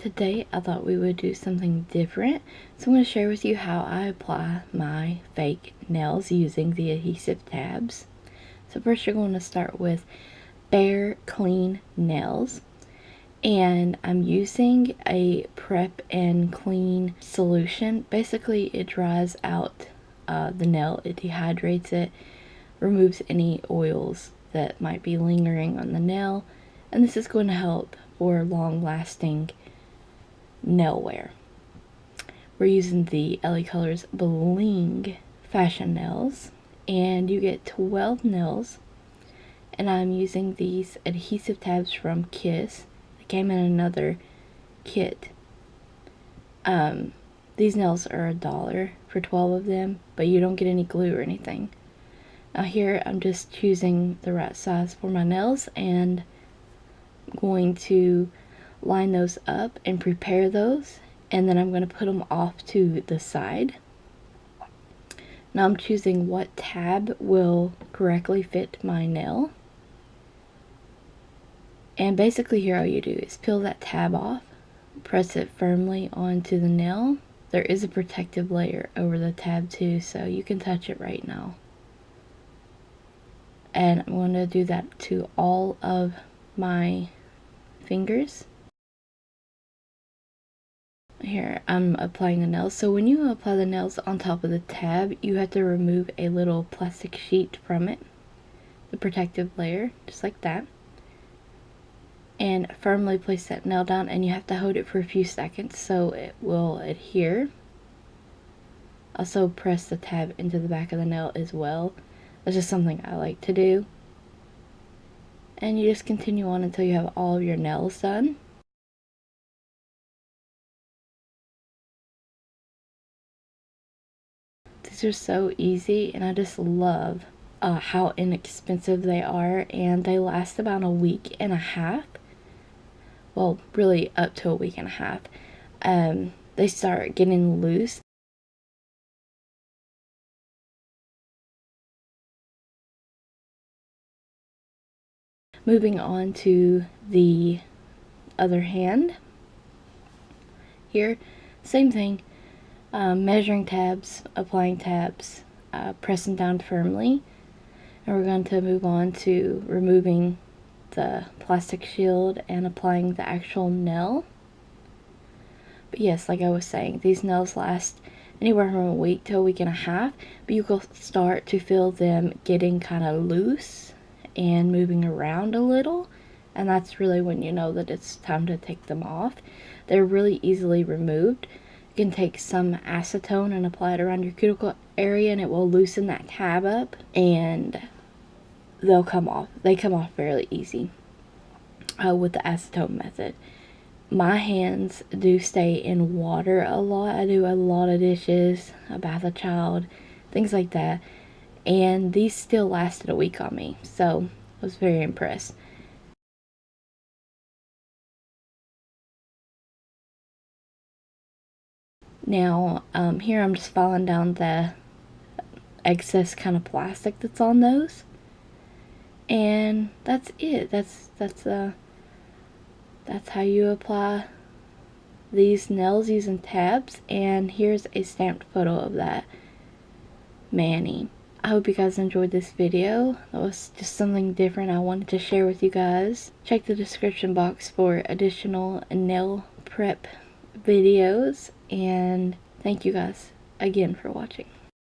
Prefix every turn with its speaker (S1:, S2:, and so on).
S1: today I thought we would do something different. So I'm going to share with you how I apply my fake nails using the adhesive tabs. So first you're going to start with bare clean nails. And I'm using a prep and clean solution. Basically it dries out the nail, it dehydrates it, removes any oils that might be lingering on the nail, and this is going to help for long-lasting nail wear. We're using the LaColors BLING fashion nails, and you get 12 nails, and I'm using these adhesive tabs from Kiss. They came in another kit. These nails are $1 for 12 of them, but you don't get any glue or anything. Now here I'm just choosing the right size for my nails, and I'm going to line those up and prepare those, and then I'm going to put them off to the side. Now I'm choosing what tab will correctly fit my nail, and basically here all you do is peel that tab off, press it firmly onto the nail. There is a protective layer over the tab too, so you can touch it right now. And I'm going to do that to all of my fingers. Here I'm applying the nails. So when you apply the nails on top of the tab, you have to remove a little plastic sheet from it, the protective layer, just like that, and firmly place that nail down, and you have to hold it for a few seconds so it will adhere. Also press the tab into the back of the nail as well. That's just something I like to do. And you just continue on until you have all of your nails done. These are so easy, and I just love how inexpensive they are, and they last about a week and a half. Well, really up to a week and a half. They start getting loose. Moving on to the other hand. Here, same thing. Measuring tabs, applying tabs, pressing down firmly. And we're going to move on to removing the plastic shield and applying the actual nail. But yes, like I was saying, these nails last anywhere from a week to a week and a half, but you will start to feel them getting kind of loose and moving around a little, and that's really when you know that it's time to take them off. They're really easily removed. You can take some acetone and apply it around your cuticle area, and it will loosen that tab up, and they'll come off. They come off fairly easy with the acetone method. My hands do stay in water a lot. I do a lot of dishes, I bath a child, things like that, and these still lasted a week on me, so I was very impressed. Now here I'm just filing down the excess kind of plastic that's on those, and that's it. That's how you apply these nails using tabs. And here's a stamped photo of that mani. I hope you guys enjoyed this video. That was just something different I wanted to share with you guys. Check the description box for additional nail prep videos, and thank you guys again for watching.